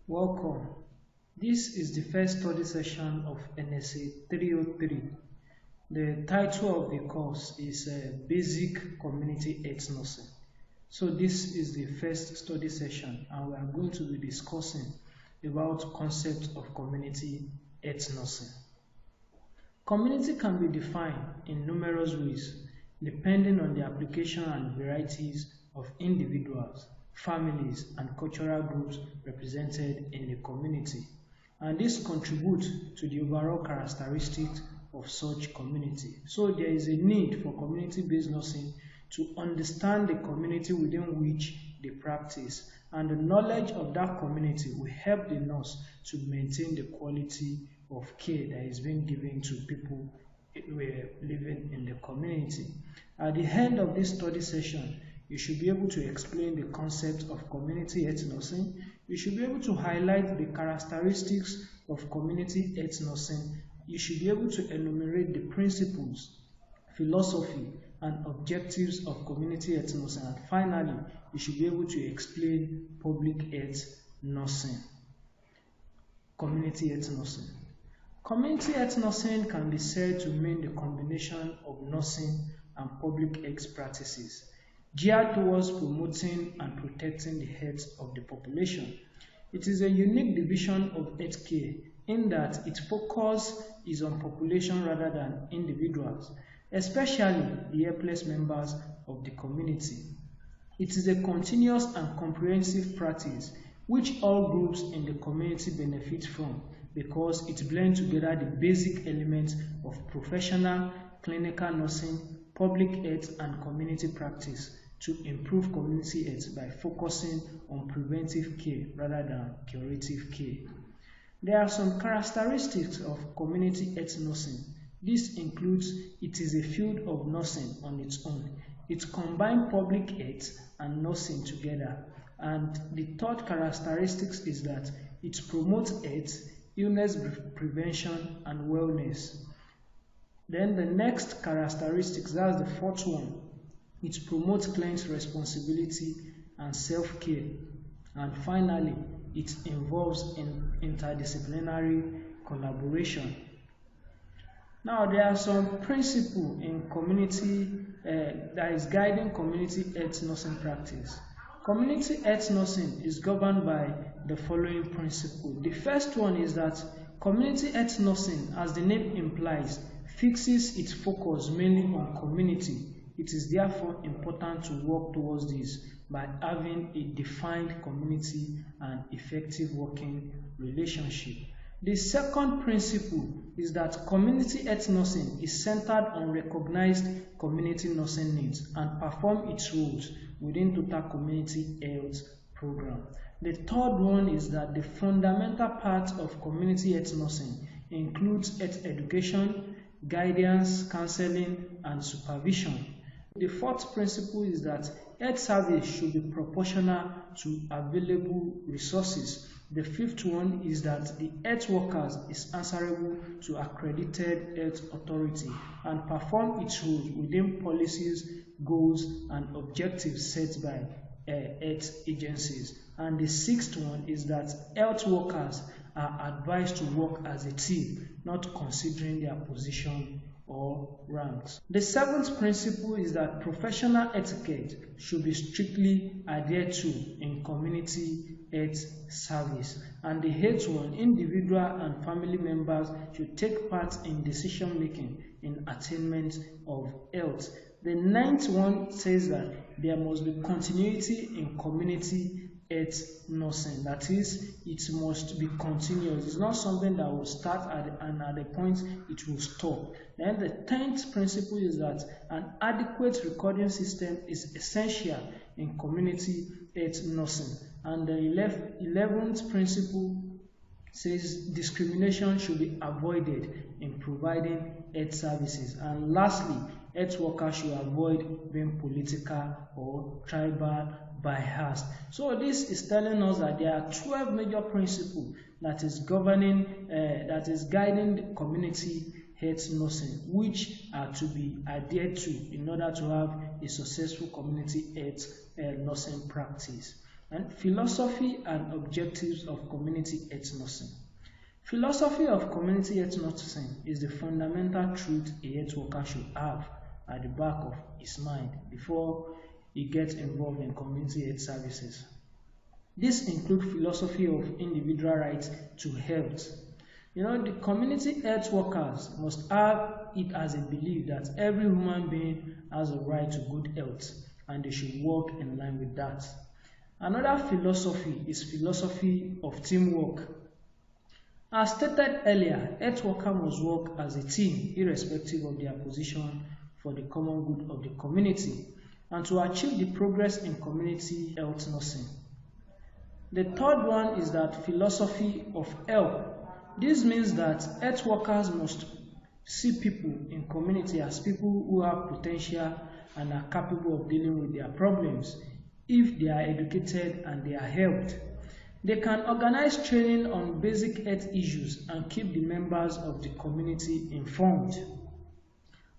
Welcome. This is the first study session of NSA 303. The title of the course is Basic Community Health Nursing. So this is the first study session and we are going to be discussing about concept of community health nursing. Community can be defined in numerous ways depending on the application and varieties of individuals, families, and cultural groups represented in the community, and this contributes to the overall characteristics of such community. So there is a need for community-based nursing to understand the community within which they practice, and the knowledge of that community will help the nurse to maintain the quality of care that is being given to people living in the community. At the end of this study session, you should be able to explain the concept of community health nursing. You should be able to highlight the characteristics of community health nursing. You should be able to enumerate the principles, philosophy, and objectives of community health nursing. And finally, you should be able to explain public health nursing. Community health nursing. Community health nursing can be said to mean the combination of nursing and public health practices geared towards promoting and protecting the health of the population. It is a unique division of healthcare in that its focus is on population rather than individuals, especially the helpless members of the community. It is a continuous and comprehensive practice which all groups in the community benefit from because it blends together the basic elements of professional, clinical nursing, public health, and community practice to improve community health by focusing on preventive care rather than curative care. There are some characteristics of community health nursing. This includes it is a field of nursing on its own. It combines public health and nursing together. And the third characteristic is that it promotes health, illness prevention, and wellness. Then the next characteristic, that's the fourth one, it promotes client responsibility and self-care. And finally, it involves interdisciplinary collaboration. Now, there are some principles in community that is guiding community health nursing practice. Community health nursing is governed by the following principles. The first one is that community health nursing, as the name implies, fixes its focus mainly on community. It is therefore important to work towards this by having a defined community and effective working relationship. The second principle is that community health nursing is centered on recognized community nursing needs and perform its roles within total community health program. The third one is that the fundamental part of community health nursing includes health education, guidance, counseling, and supervision. The fourth principle is that health service should be proportional to available resources. The fifth one is that the health workers is answerable to accredited health authority and perform its roles within policies, goals, and objectives set by health agencies. And the sixth one is that health workers are advised to work as a team, not considering their position or ranks. The seventh principle is that professional etiquette should be strictly adhered to in community health service. And the eighth one, individual and family members should take part in decision making in attainment of health. The ninth one says that there must be continuity in community health nursing. That is, it must be continuous. It's not something that will start at a point it will stop. Then the 10th principle is that an adequate recording system is essential in community health nursing. And the 11th principle says discrimination should be avoided in providing health services. And lastly, health workers should avoid being political or tribal biased. So this is telling us that there are 12 major principles that is guiding the community health nursing, which are to be adhered to in order to have a successful community health nursing practice. And philosophy and objectives of community health nursing. Philosophy of community health nursing is the fundamental truth a health worker should have at the back of his mind before he gets involved in community health services. This includes philosophy of individual rights to health. The community health workers must have it as a belief that every human being has a right to good health and they should work in line with that. Another philosophy is philosophy of teamwork. As stated earlier, health workers must work as a team irrespective of their position for the common good of the community and to achieve the progress in community health nursing. The third one is that philosophy of help. This means that health workers must see people in community as people who have potential and are capable of dealing with their problems if they are educated and they are helped. They can organize training on basic health issues and keep the members of the community informed.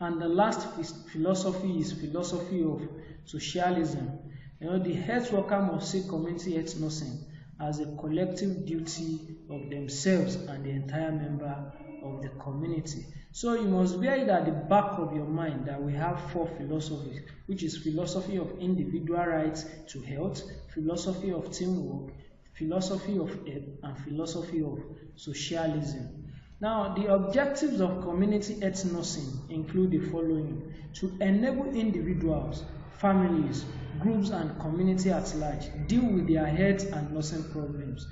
And the last philosophy is philosophy of socialism. The health worker must see community health nursing as a collective duty of themselves and the entire member of the community. So you must bear it at the back of your mind that we have 4 philosophies, which is philosophy of individual rights to health, philosophy of teamwork, philosophy of health, and philosophy of socialism. Now, the objectives of community health nursing include the following: to enable individuals, families, groups, and community at large deal with their health and nursing problems.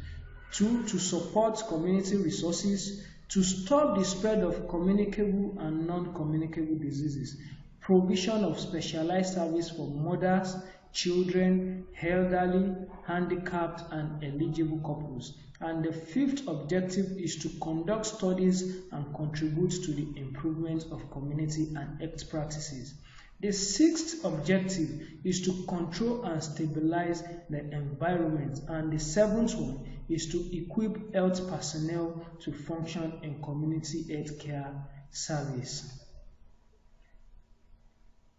2. To support community resources, to stop the spread of communicable and non-communicable diseases, provision of specialized service for mothers, children, elderly, handicapped, and eligible couples. And the 5th objective is to conduct studies and contribute to the improvement of community and health practices. The 6th objective is to control and stabilize the environment, and the 7th one is to equip health personnel to function in community health care service.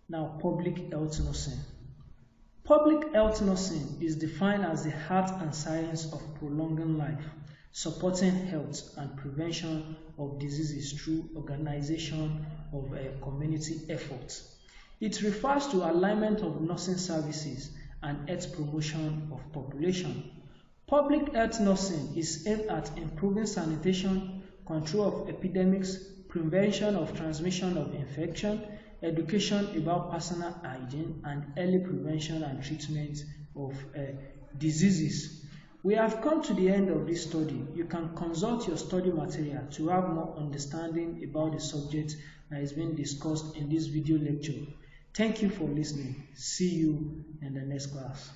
Now, public health nursing. Public health nursing is defined as the art and science of prolonging life, supporting health and prevention of diseases through organization of community efforts. It refers to alignment of nursing services and health promotion of population. Public health nursing is aimed at improving sanitation, control of epidemics, prevention of transmission of infection, education about personal hygiene, and early prevention and treatment of diseases. We have come to the end of this study. You can consult your study material to have more understanding about the subject that is being discussed in this video lecture. Thank you for listening. See you in the next class.